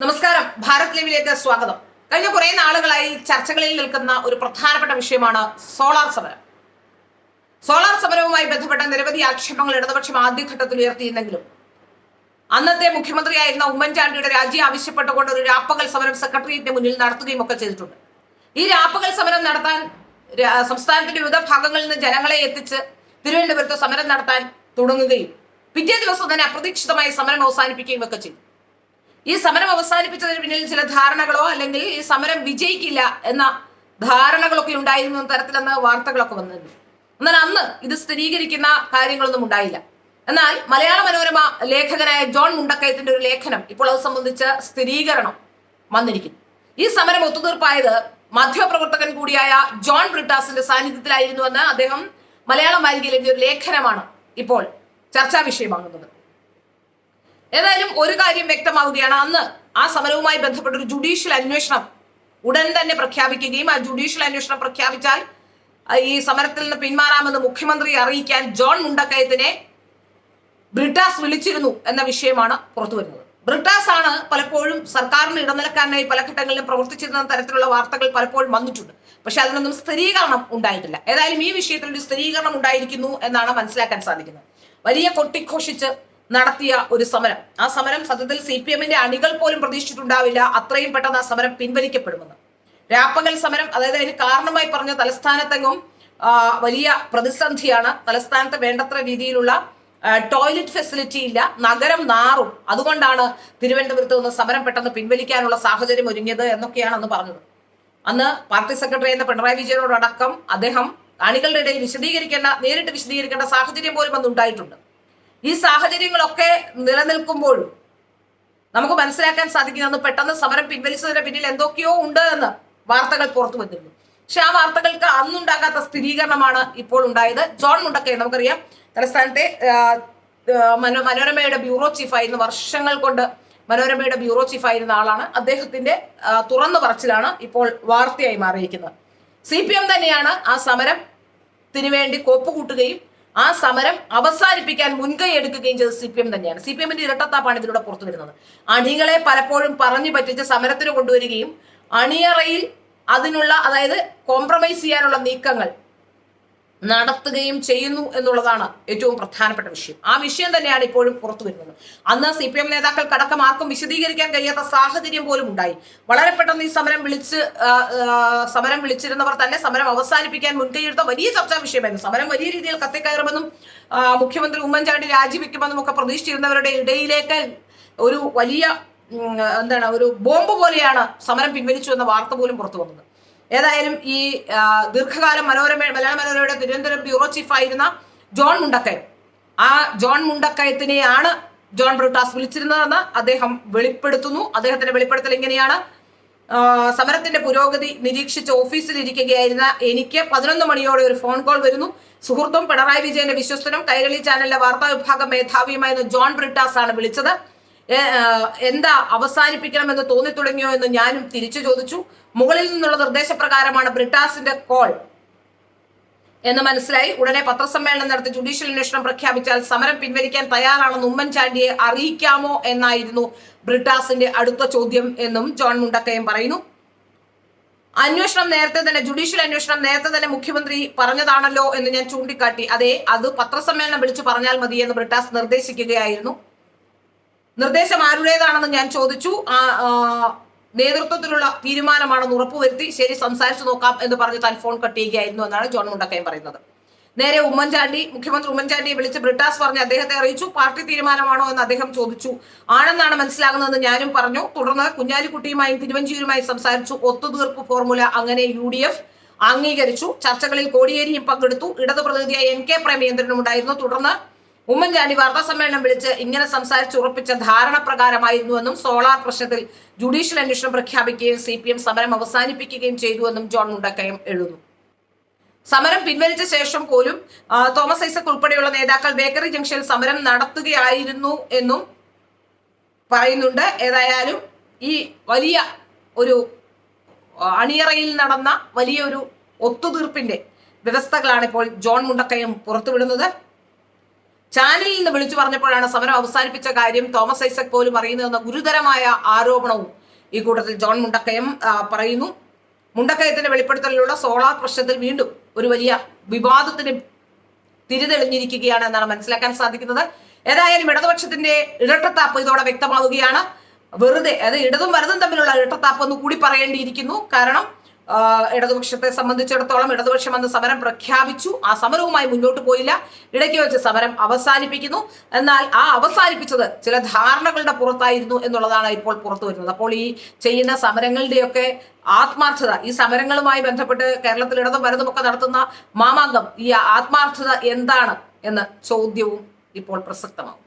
നമസ്കാരം. ഭാരത് ലൈവിലേക്ക് സ്വാഗതം. കഴിഞ്ഞ കുറെ നാളുകളായി ചർച്ചകളിൽ നിൽക്കുന്ന ഒരു പ്രധാനപ്പെട്ട വിഷയമാണ് സോളാർ സമരം. സോളാർ സമരവുമായി ബന്ധപ്പെട്ട നിരവധി ആക്ഷേപങ്ങൾ ഇടതുപക്ഷം ആദ്യഘട്ടത്തിൽ ഉയർത്തിയിരുന്നെങ്കിലും അന്നത്തെ മുഖ്യമന്ത്രിയായിരുന്ന ഉമ്മൻചാണ്ടിയുടെ രാജി ആവശ്യപ്പെട്ടുകൊണ്ട് ഒരു രാപ്പകൽ സമരം സെക്രട്ടേറിയറ്റിന് മുന്നിൽ നടത്തുകയും ഒക്കെ ചെയ്തിട്ടുണ്ട്. ഈ രാപ്പകൽ സമരം നടത്താൻ സംസ്ഥാനത്തിന്റെ വിവിധ ഭാഗങ്ങളിൽ നിന്ന് ജനങ്ങളെ എത്തിച്ച് തിരുവനന്തപുരത്ത് സമരം നടത്താൻ തുടങ്ങുകയും പിറ്റേ ദിവസം തന്നെ അപ്രതീക്ഷിതമായി സമരം അവസാനിപ്പിക്കുകയും ഒക്കെ ചെയ്തു. ഈ സമരം അവസാനിപ്പിച്ചതിന് പിന്നിൽ ചില ധാരണകളോ അല്ലെങ്കിൽ ഈ സമരം വിജയിക്കില്ല എന്ന ധാരണകളൊക്കെ ഉണ്ടായിരുന്നു തരത്തിലെന്ന വാർത്തകളൊക്കെ വന്നിരുന്നു. എന്നാൽ അന്ന് ഇത് സ്ഥിരീകരിക്കുന്ന കാര്യങ്ങളൊന്നും ഉണ്ടായില്ല. എന്നാൽ മലയാള മനോരമ ലേഖകനായ ജോൺ മുണ്ടക്കയത്തിന്റെ ഒരു ലേഖനം ഇപ്പോൾ അത് സംബന്ധിച്ച് സ്ഥിരീകരണം വന്നിരിക്കുന്നു. ഈ സമരം ഒത്തുതീർപ്പായത് മാധ്യമപ്രവർത്തകൻ കൂടിയായ ജോൺ ബ്രിട്ടാസിന്റെ സാന്നിധ്യത്തിലായിരുന്നുവെന്ന് അദ്ദേഹം മലയാളം വാരികയിൽ എഴുതിയ ഒരു ലേഖനമാണ് ഇപ്പോൾ ചർച്ചാ വിഷയമാകുന്നത്. ഏതായാലും ഒരു കാര്യം വ്യക്തമാവുകയാണ്. അന്ന് ആ സമരവുമായി ബന്ധപ്പെട്ട ഒരു ജുഡീഷ്യൽ അന്വേഷണം ഉടൻ തന്നെ പ്രഖ്യാപിക്കുകയും ആ ജുഡീഷ്യൽ അന്വേഷണം പ്രഖ്യാപിച്ചാൽ ഈ സമരത്തിൽ നിന്ന് പിന്മാറാമെന്ന് മുഖ്യമന്ത്രിയെ അറിയിക്കാൻ ജോൺ മുണ്ടക്കയത്തിനെ ബ്രിട്ടാസ് വിളിച്ചിരുന്നു എന്ന വിഷയമാണ് പുറത്തു വരുന്നത്. ബ്രിട്ടാസ് ആണ് പലപ്പോഴും സർക്കാരിന് ഇടനിലക്കാരനായി പല ഘട്ടങ്ങളിലും പ്രവർത്തിച്ചിരുന്ന തരത്തിലുള്ള വാർത്തകൾ പലപ്പോഴും വന്നിട്ടുണ്ട്. പക്ഷെ അതിനൊന്നും സ്ഥിരീകരണം ഉണ്ടായിട്ടില്ല. ഏതായാലും ഈ വിഷയത്തിൽ ഒരു സ്ഥിരീകരണം ഉണ്ടായിരിക്കുന്നു എന്നാണ് മനസ്സിലാക്കാൻ സാധിക്കുന്നത്. വലിയ കൊട്ടിഘോഷിച്ച് നടത്തിയ ഒരു സമരം. ആ സമരം സത്യത്തിൽ CPM-ന്റെ അണികൾ പോലും പ്രതീക്ഷിച്ചിട്ടുണ്ടാവില്ല അത്രയും പെട്ടെന്ന് ആ സമരം പിൻവലിക്കപ്പെടുമെന്ന്. രാപ്പകൽ സമരം, അതായത് അതിന് കാരണമായി പറഞ്ഞ തലസ്ഥാനത്തെങ്ങും വലിയ പ്രതിസന്ധിയാണ്. തലസ്ഥാനത്ത് വേണ്ടത്ര രീതിയിലുള്ള ടോയ്ലറ്റ് ഫെസിലിറ്റി ഇല്ല, നഗരം നാറും. അതുകൊണ്ടാണ് തിരുവനന്തപുരത്ത് നിന്ന് സമരം പെട്ടെന്ന് പിൻവലിക്കാനുള്ള സാഹചര്യം ഒരുങ്ങിയത് എന്നൊക്കെയാണ് അന്ന് പറഞ്ഞത്. അന്ന് പാർട്ടി സെക്രട്ടറി എന്ന പിണറായി വിജയനോടടക്കം അദ്ദേഹം അണികളുടെ ഇടയിൽ നേരിട്ട് വിശദീകരിക്കേണ്ട സാഹചര്യം പോലും അന്ന് ഉണ്ടായിട്ടുണ്ട്. ഈ സാഹചര്യങ്ങളൊക്കെ നിലനിൽക്കുമ്പോഴും നമുക്ക് മനസ്സിലാക്കാൻ സാധിക്കുന്നത് പെട്ടെന്ന് സമരം പിൻവലിച്ചതിന് പിന്നിൽ എന്തൊക്കെയോ ഉണ്ട് എന്ന് വാർത്തകൾ പുറത്തു വന്നിരുന്നു. പക്ഷെ ആ വാർത്തകൾക്ക് അന്നുണ്ടാകാത്ത സ്ഥിരീകരണമാണ് ഇപ്പോൾ ഉണ്ടായത്. ജോൺ മുണ്ടക്കയം നമുക്കറിയാം, തലസ്ഥാനത്തെ മനോരമയുടെ ബ്യൂറോ ചീഫായിരുന്ന, വർഷങ്ങൾ കൊണ്ട് മനോരമയുടെ ബ്യൂറോ ചീഫായിരുന്ന ആളാണ്. അദ്ദേഹത്തിന്റെ തുറന്നു പറച്ചിലാണ് ഇപ്പോൾ വാർത്തയായി മാറിയിരിക്കുന്നത്. CPM തന്നെയാണ് ആ സമരത്തിന് വേണ്ടി കോപ്പുകൂട്ടുകയും ആ സമരം അവസാനിപ്പിക്കാൻ മുൻകൈ എടുക്കുകയും ചെയ്തത് CPM തന്നെയാണ്. CPM-ന്റെ ഇരട്ടത്താപ്പാണ് ഇതിലൂടെ പുറത്തു വരുന്നത്. അണികളെ പലപ്പോഴും പറഞ്ഞു പറ്റിച്ച് സമരത്തിന് കൊണ്ടുവരികയും അണിയറയിൽ അതിനുള്ള, അതായത് കോംപ്രമൈസ് ചെയ്യാനുള്ള നീക്കങ്ങൾ നടത്തുകയും ചെയ്യുന്നു എന്നുള്ളതാണ് ഏറ്റവും പ്രധാനപ്പെട്ട വിഷയം. ആ വിഷയം തന്നെയാണ് ഇപ്പോഴും പുറത്തു വരുന്നത്. അന്ന് CPM നേതാക്കൾക്കടക്കം ആർക്കും വിശദീകരിക്കാൻ കഴിയാത്ത സാഹചര്യം പോലും ഉണ്ടായി. വളരെ പെട്ടെന്ന് ഈ സമരം വിളിച്ചിരുന്നവർ തന്നെ സമരം അവസാനിപ്പിക്കാൻ മുൻകൈയെടുത്ത വലിയ ചർച്ചാ വിഷയമായിരുന്നു. സമരം വലിയ രീതിയിൽ കത്തിക്കയറുമെന്നും മുഖ്യമന്ത്രി ഉമ്മൻചാണ്ടി രാജിവെക്കുമെന്നും ഒക്കെ പ്രതീക്ഷിച്ചിരുന്നവരുടെ ഇടയിലേക്ക് ഒരു വലിയ ഒരു ബോംബ് പോലെയാണ് സമരം പിൻവലിച്ചു എന്ന വാർത്ത പോലും പുറത്തു വന്നത്. ഏതായാലും ഈ ദീർഘകാലം മലയാള മനോരമയുടെ തിരുവനന്തപുരം ബ്യൂറോ ചീഫായിരുന്ന ജോൺ മുണ്ടക്കയം, ആ ജോൺ മുണ്ടക്കയത്തിനെയാണ് ജോൺ ബ്രിട്ടാസ് വിളിച്ചിരുന്നതെന്ന് അദ്ദേഹം വെളിപ്പെടുത്തുന്നു. അദ്ദേഹത്തിന്റെ വെളിപ്പെടുത്തൽ ഇങ്ങനെയാണ്: സമരത്തിന്റെ പുരോഗതി നിരീക്ഷിച്ച് ഓഫീസിൽ ഇരിക്കുകയായിരുന്ന എനിക്ക് 11 മണിയോടെ ഒരു ഫോൺ കോൾ വരുന്നു. സുഹൃത്തും പിണറായി വിജയന്റെ വിശ്വസ്തനും കൈരളി ചാനലിലെ വാർത്താ വിഭാഗം മേധാവിയുമായിരുന്ന ജോൺ ബ്രിട്ടാസ് ആണ് വിളിച്ചത്. എന്താ അവസാനിപ്പിക്കണമെന്ന് തോന്നി തുടങ്ങിയോ എന്ന് ഞാനും തിരിച്ചു ചോദിച്ചു. മുകളിൽ നിന്നുള്ള നിർദ്ദേശപ്രകാരമാണ് ബ്രിട്ടാസിന്റെ കോൾ എന്ന് മനസ്സിലായി. ഉടനെ പത്രസമ്മേളനം നടത്തി ജുഡീഷ്യൽ അന്വേഷണം പ്രഖ്യാപിച്ചാൽ സമരം പിൻവലിക്കാൻ തയ്യാറാണെന്ന് ഉമ്മൻചാണ്ടിയെ അറിയിക്കാമോ എന്നായിരുന്നു ബ്രിട്ടാസിന്റെ അടുത്ത ചോദ്യം എന്നും ജോൺ മുണ്ടക്കയം പറയുന്നു. ജുഡീഷ്യൽ അന്വേഷണം നേരത്തെ തന്നെ മുഖ്യമന്ത്രി പറഞ്ഞതാണല്ലോ എന്ന് ഞാൻ ചൂണ്ടിക്കാട്ടി. അതെ, അത് പത്രസമ്മേളനം വിളിച്ചു പറഞ്ഞാൽ മതി എന്ന് ബ്രിട്ടാസ് നിർദ്ദേശിക്കുകയായിരുന്നു. നിർദ്ദേശം ആരുടേതാണെന്ന് ഞാൻ ചോദിച്ചു. നേതൃത്വത്തിലുള്ള തീരുമാനമാണെന്ന് ഉറപ്പുവരുത്തി. ശരി, സംസാരിച്ചു നോക്കാം എന്ന് പറഞ്ഞ് താൻ ഫോൺ കട്ട് ചെയ്യുകയായിരുന്നു എന്നാണ് ജോൺ മുണ്ടക്കയം പറയുന്നത്. നേരെ മുഖ്യമന്ത്രി ഉമ്മൻചാണ്ടിയെ വിളിച്ച് ബ്രിട്ടാസ് പറഞ്ഞ് അദ്ദേഹത്തെ അറിയിച്ചു. പാർട്ടി തീരുമാനമാണോ എന്ന് അദ്ദേഹം ചോദിച്ചു. ആണെന്നാണ് മനസ്സിലാകുന്നതെന്ന് ഞാനും പറഞ്ഞു. തുടർന്ന് കുഞ്ഞാലിക്കുട്ടിയുമായും തിരുവഞ്ചൂരുമായും സംസാരിച്ചു. ഒത്തുതീർപ്പ് ഫോർമുല അങ്ങനെ UDF അംഗീകരിച്ചു. ചർച്ചകളിൽ കോടിയേരിയും പങ്കെടുത്തു. ഇടതു പ്രതിനിധിയായ NK പ്രേമചന്ദ്രനും ഉണ്ടായിരുന്നു. തുടർന്ന് ഉമ്മൻചാണ്ടി വാർത്താ സമ്മേളനം വിളിച്ച് ഇങ്ങനെ സംസാരിച്ചുറപ്പിച്ച ധാരണ പ്രകാരമായിരുന്നുവെന്നും സോളാർ പ്രശ്നത്തിൽ ജുഡീഷ്യൽ അന്വേഷണം പ്രഖ്യാപിക്കുകയും CPM സമരം അവസാനിപ്പിക്കുകയും ചെയ്തുവെന്നും ജോൺ മുണ്ടക്കയം എഴുതുന്നു. സമരം പിൻവലിച്ച ശേഷം പോലും തോമസ് ഐസക് ഉൾപ്പെടെയുള്ള നേതാക്കൾ ബേക്കറി ജംഗ്ഷനിൽ സമരം നടത്തുകയായിരുന്നു എന്നും പറയുന്നുണ്ട്. ഏതായാലും ഈ വലിയ ഒരു അണിയറയിൽ നടന്ന വലിയൊരു ഒത്തുതീർപ്പിന്റെ വ്യവസ്ഥകളാണ് ഇപ്പോൾ ജോൺ മുണ്ടക്കയം പുറത്തുവിടുന്നത്. ചാനലിൽ നിന്ന് വിളിച്ചു പറഞ്ഞപ്പോഴാണ് സമരം അവസാനിപ്പിച്ച കാര്യം തോമസ് ഐസക് പോലും അറിയുന്നതെന്ന ഗുരുതരമായ ആരോപണവും ഈ കൂട്ടത്തിൽ ജോൺ മുണ്ടക്കയം പറയുന്നു. മുണ്ടക്കയത്തിന്റെ വെളിപ്പെടുത്തലിലുള്ള സോളാർ പ്രശ്നത്തിൽ വീണ്ടും ഒരു വലിയ വിവാദത്തിന് തിരിതെളിഞ്ഞിരിക്കുകയാണ് എന്നാണ് മനസ്സിലാക്കാൻ സാധിക്കുന്നത്. ഏതായാലും ഇടതുപക്ഷത്തിന്റെ ഇരട്ടത്താപ്പ് ഇതോടെ വ്യക്തമാവുകയാണ്. വെറുതെ ഇടതും വലതും തമ്മിലുള്ള ഇരട്ടത്താപ്പ് എന്ന് കൂടി പറയേണ്ടിയിരിക്കുന്നു. കാരണം ഇടതുപക്ഷത്തെ സംബന്ധിച്ചിടത്തോളം ഇടതുപക്ഷം അന്ന് സമരം പ്രഖ്യാപിച്ചു, ആ സമരവുമായി മുന്നോട്ട് പോയില്ല, ഇടയ്ക്ക് വെച്ച് സമരം അവസാനിപ്പിക്കുന്നു. എന്നാൽ ആ അവസാനിപ്പിച്ചത് ചില ധാരണകളുടെ പുറത്തായിരുന്നു എന്നുള്ളതാണ് ഇപ്പോൾ പുറത്തു വരുന്നത്. അപ്പോൾ ഈ ചെയ്യുന്ന സമരങ്ങളുടെയൊക്കെ ആത്മാർത്ഥത, ഈ സമരങ്ങളുമായി ബന്ധപ്പെട്ട് കേരളത്തിൽ ഇടതും വലതും ഒക്കെ നടത്തുന്ന മാമാങ്കം, ഈ ആത്മാർത്ഥത എന്താണ് എന്ന ചോദ്യവും ഇപ്പോൾ പ്രസക്തമാവും.